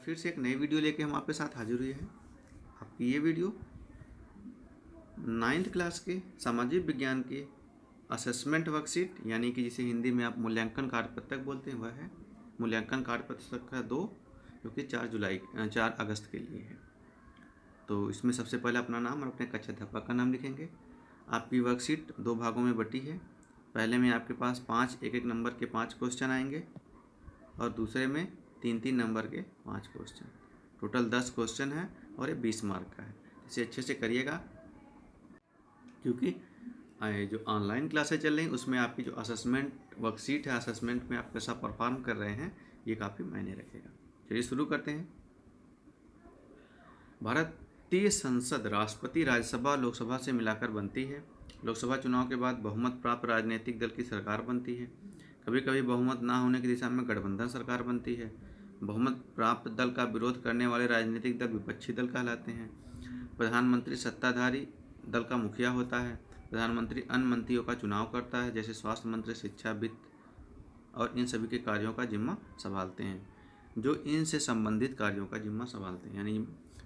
फिर से एक नई वीडियो लेके हम आपके साथ हाजिर हुए हैं। आपकी ये वीडियो 9th क्लास के सामाजिक विज्ञान के असेसमेंट वर्कशीट यानी कि जिसे हिंदी में आप मूल्यांकन कार्यपत्रक बोलते हैं वह है। मूल्यांकन कार्यपत्रक का 2 जो कि 4 अगस्त के लिए है। तो इसमें सबसे पहले अपना नाम और अपने कक्षा अध्यापक का नाम लिखेंगे। आपकी वर्कशीट 2 भागों में बटी है। पहले में आपके पास 5 एक नंबर के 5 क्वेश्चन आएंगे और दूसरे में 3 नंबर के 5 क्वेश्चन। टोटल 10 क्वेश्चन है और ये 20 मार्क का है। इसे अच्छे से करिएगा क्योंकि जो ऑनलाइन क्लासेज चल रही हैं उसमें आपकी जो असेसमेंट वर्कशीट है, असेसमेंट में आप कैसा परफॉर्म कर रहे हैं ये काफ़ी मायने रखेगा। चलिए शुरू करते हैं। भारतीय संसद राष्ट्रपति, राज्यसभा, लोकसभा से मिलाकर बनती है। लोकसभा चुनाव के बाद बहुमत प्राप्त राजनीतिक दल की सरकार बनती है। कभी कभी बहुमत ना होने की दिशा में गठबंधन सरकार बनती है। बहुमत प्राप्त दल का विरोध करने वाले राजनीतिक दल विपक्षी दल कहलाते हैं। प्रधानमंत्री सत्ताधारी दल का मुखिया होता है। प्रधानमंत्री अन्य मंत्रियों का चुनाव करता है, जैसे स्वास्थ्य मंत्री, शिक्षा, वित्त और इन सभी के कार्यों का जिम्मा संभालते हैं, जो इनसे संबंधित कार्यों का जिम्मा संभालते हैं। यानी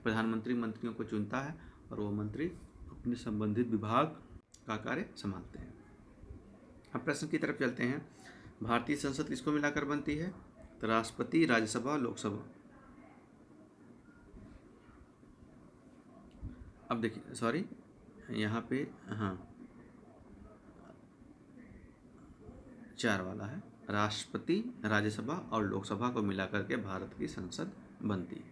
प्रधानमंत्री मंत्रियों को चुनता है और वो मंत्री अपने संबंधित विभाग का कार्य संभालते हैं। अब प्रश्न की तरफ चलते हैं। भारतीय संसद किसको मिलाकर बनती है? तो राष्ट्रपति, राज्यसभा, लोकसभा। अब देखिए, सॉरी यहाँ पे हाँ 4 वाला है। राष्ट्रपति, राज्यसभा और लोकसभा को मिलाकर के भारत की संसद बनती है।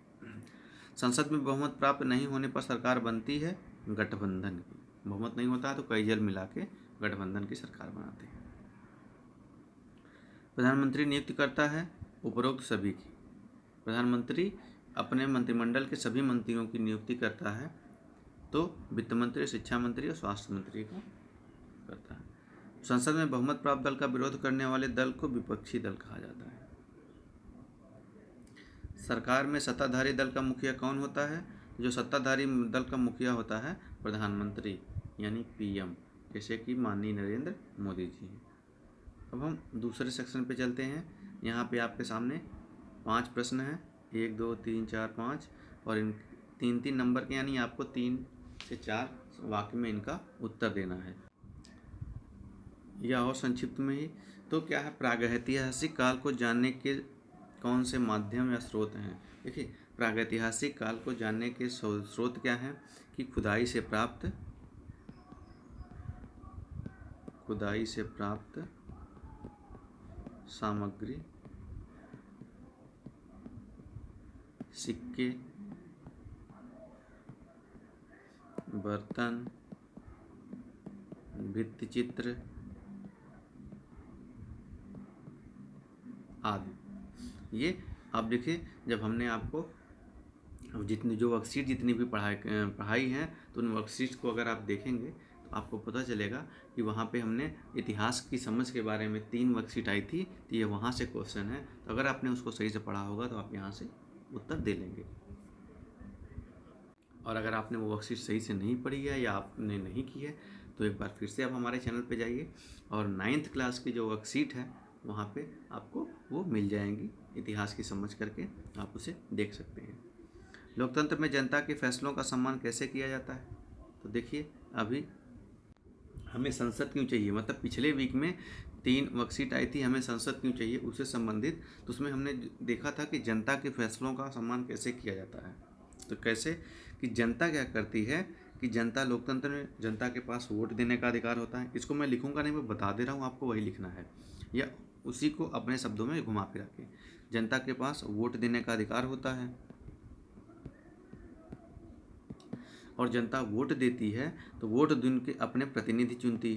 संसद में बहुमत प्राप्त नहीं होने पर सरकार बनती है गठबंधन की। बहुमत नहीं होता है तो कई दल मिला के गठबंधन की सरकार बनाते हैं। प्रधानमंत्री नियुक्ति करता है उपरोक्त सभी की। प्रधानमंत्री अपने मंत्रिमंडल के सभी मंत्रियों की नियुक्ति करता है, तो वित्त मंत्री, शिक्षा मंत्री और स्वास्थ्य मंत्री को करता है। संसद में बहुमत प्राप्त दल का विरोध करने वाले दल को विपक्षी दल कहा जाता है। सरकार में सत्ताधारी दल का मुखिया कौन होता है? जो सत्ताधारी दल का मुखिया होता है प्रधानमंत्री यानी पीएम, जैसे कि माननीय नरेंद्र मोदी जी हैं। अब हम दूसरे सेक्शन पे चलते हैं। यहाँ पे आपके सामने 5 प्रश्न हैं, 1 2 3 4 5 और इन 3 नंबर के, यानी आपको 3 से 4 वाक्य में इनका उत्तर देना है। या और संक्षिप्त में ही तो क्या है, प्रागैतिहासिक काल को जानने के कौन से माध्यम या स्रोत हैं? देखिए, प्रागैतिहासिक काल को जानने के स्रोत क्या हैं कि खुदाई से प्राप्त सामग्री, सिक्के, बर्तन, भित्तिचित्र आदि। ये आप देखिए, जब हमने आपको जितनी जो वर्कशीट जितनी भी पढ़ाई है तो उन वर्कशीट को अगर आप देखेंगे तो आपको पता चलेगा कि वहाँ पे हमने इतिहास की समझ के बारे में 3 वर्कशीट आई थी, तो ये वहाँ से क्वेश्चन है। तो अगर आपने उसको सही से पढ़ा होगा तो आप यहाँ से उत्तर दे लेंगे। और अगर आपने वो वर्कशीट सही से नहीं पढ़ी है या आपने नहीं की है तो एक बार फिर से आप हमारे चैनल पे जाइए और 9th क्लास की जो वर्कशीट है वहाँ पे आपको वो मिल जाएंगी। इतिहास की समझ करके आप उसे देख सकते हैं। लोकतंत्र में जनता के फैसलों का सम्मान कैसे किया जाता है? तो देखिए, अभी हमें संसद क्यों चाहिए, मतलब पिछले वीक में 3 वर्कशीट आई थी, हमें संसद क्यों चाहिए उससे संबंधित। तो उसमें हमने देखा था कि जनता के फैसलों का सम्मान कैसे किया जाता है। तो कैसे कि जनता क्या करती है कि जनता, लोकतंत्र में जनता के पास वोट देने का अधिकार होता है। इसको मैं लिखूंगा नहीं, मैं बता दे रहा हूँ, आपको वही लिखना है या उसी को अपने शब्दों में घुमा फिरा के। जनता के पास वोट देने का अधिकार होता है और जनता वोट देती है तो वोट दिन के अपने प्रतिनिधि चुनती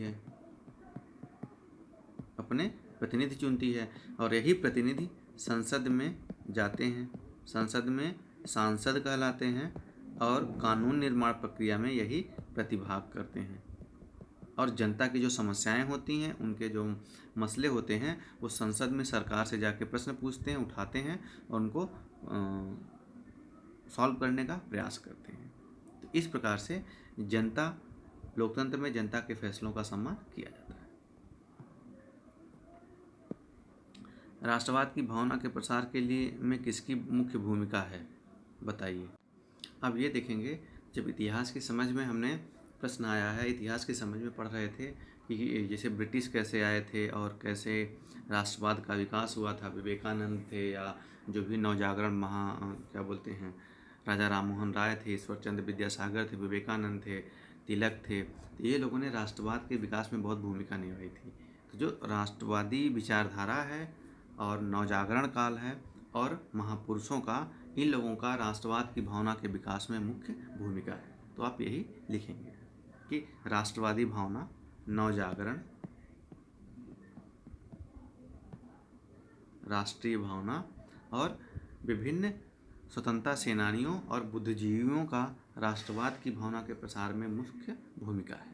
है, और यही प्रतिनिधि संसद में जाते हैं। संसद में सांसद कहलाते हैं और कानून निर्माण प्रक्रिया में यही प्रतिभाग करते हैं। और जनता की जो समस्याएं होती हैं, उनके जो मसले होते हैं, वो संसद में सरकार से जाके प्रश्न पूछते हैं, उठाते हैं और उनको सॉल्व करने का प्रयास करते हैं। तो इस प्रकार से जनता, लोकतंत्र में जनता के फैसलों का सम्मान किया जाता है। राष्ट्रवाद की भावना के प्रसार के लिए में किसकी मुख्य भूमिका है, बताइए। अब ये देखेंगे, जब इतिहास की समझ में हमने प्रश्न आया है, इतिहास की समझ में पढ़ रहे थे कि जैसे ब्रिटिश कैसे आए थे और कैसे राष्ट्रवाद का विकास हुआ था, विवेकानंद थे या जो भी नवजागरण क्या बोलते हैं, राजा राममोहन राय थे, ईश्वर चंद्र विद्यासागर थे, विवेकानंद थे, तिलक थे, तो ये लोगों ने राष्ट्रवाद के विकास में बहुत भूमिका निभाई थी। तो जो राष्ट्रवादी विचारधारा है और नवजागरण काल है और महापुरुषों का, इन लोगों का राष्ट्रवाद की भावना के विकास में मुख्य भूमिका है। तो आप यही लिखेंगे कि राष्ट्रवादी भावना, नवजागरण, राष्ट्रीय भावना और विभिन्न स्वतंत्रता सेनानियों और बुद्धिजीवियों का राष्ट्रवाद की भावना के प्रसार में मुख्य भूमिका है।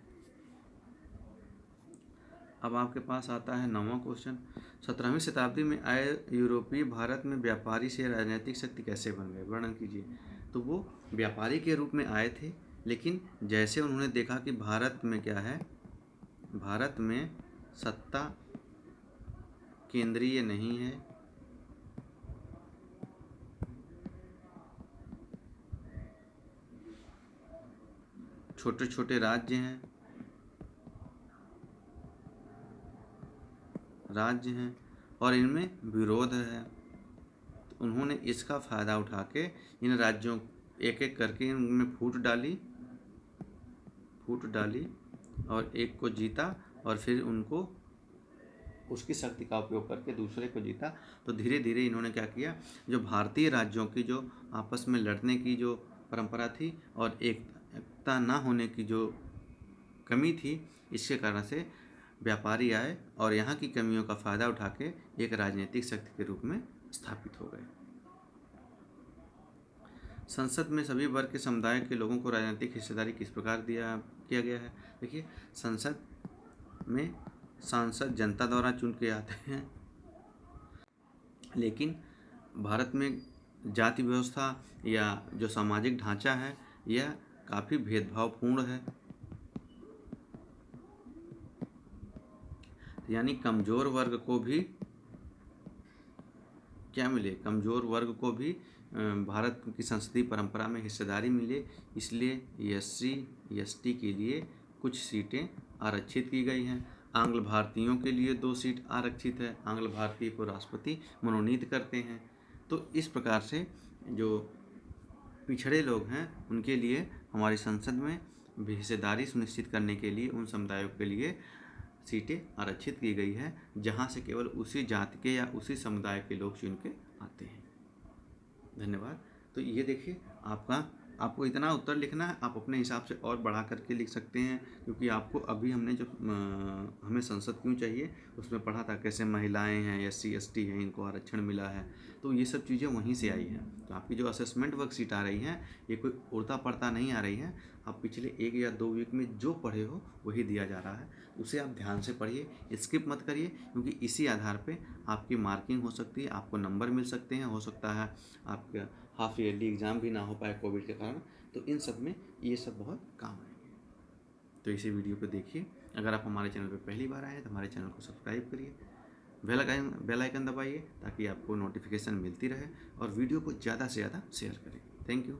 अब आपके पास आता है 9वां क्वेश्चन। 17वीं शताब्दी में आए यूरोपीय भारत में व्यापारी से राजनीतिक शक्ति कैसे बन गए, वर्णन कीजिए। तो वो व्यापारी के रूप में आए थे, लेकिन जैसे उन्होंने देखा कि भारत में क्या है, भारत में सत्ता केंद्रीय नहीं है, छोटे छोटे राज्य हैं, और इनमें विरोध है, तो उन्होंने इसका फ़ायदा उठा के इन राज्यों एक एक करके इनमें फूट डाली और एक को जीता और फिर उनको उसकी शक्ति का उपयोग करके दूसरे को जीता। तो धीरे धीरे इन्होंने क्या किया, जो भारतीय राज्यों की जो आपस में लड़ने की जो परंपरा थी और एकता ना होने की जो कमी थी, इसके कारण से व्यापारी आए और यहाँ की कमियों का फ़ायदा उठा के एक राजनीतिक शक्ति के रूप में स्थापित हो गए। संसद में सभी वर्ग के समुदाय के लोगों को राजनीतिक हिस्सेदारी किस प्रकार किया गया है। देखिए, संसद में सांसद जनता द्वारा चुन के आते हैं, लेकिन भारत में जाति व्यवस्था या जो सामाजिक ढांचा है यह काफ़ी भेदभावपूर्ण है, यानी कमज़ोर वर्ग को भी क्या मिले, कमज़ोर वर्ग को भी भारत की संसदीय परंपरा में हिस्सेदारी मिले, इसलिए एससी एसटी के लिए कुछ सीटें आरक्षित की गई हैं। आंग्ल भारतीयों के लिए 2 सीट आरक्षित है, आंग्ल भारतीय को राष्ट्रपति मनोनीत करते हैं। तो इस प्रकार से जो पिछड़े लोग हैं उनके लिए हमारी संसद में भी हिस्सेदारी सुनिश्चित करने के लिए उन समुदायों के लिए सीटें आरक्षित की गई है, जहां से केवल उसी जाति के या उसी समुदाय के लोग चुन के आते हैं। धन्यवाद। तो ये देखिए, आपको इतना उत्तर लिखना है, आप अपने हिसाब से और बढ़ा करके लिख सकते हैं, क्योंकि आपको अभी हमने जो हमें संसद क्यों चाहिए उसमें पढ़ा था कैसे महिलाएं हैं, एससी एसटी हैं, इनको आरक्षण मिला है, तो ये सब चीज़ें वहीं से आई हैं। तो आपकी जो असेसमेंट वर्कशीट आ रही हैं ये कोई उड़ता पड़ता नहीं आ रही है, आप पिछले 1 या 2 वीक में जो पढ़े हो वही दिया जा रहा है, उसे आप ध्यान से पढ़िए, स्किप मत करिए, क्योंकि इसी आधार पे आपकी मार्किंग हो सकती है, आपको नंबर मिल सकते हैं, हो सकता है आपका हाफ ईयरली एग्ज़ाम भी ना हो पाए कोविड के कारण। तो इन सब में ये सब बहुत काम आएंगे। तो इसी वीडियो को देखिए। अगर आप हमारे चैनल पर पहली बार आए हैं तो हमारे चैनल को सब्सक्राइब करिए, बेल आइकन दबाइए ताकि आपको नोटिफिकेशन मिलती रहे, और वीडियो को ज़्यादा से ज़्यादा शेयर करें। Thank you.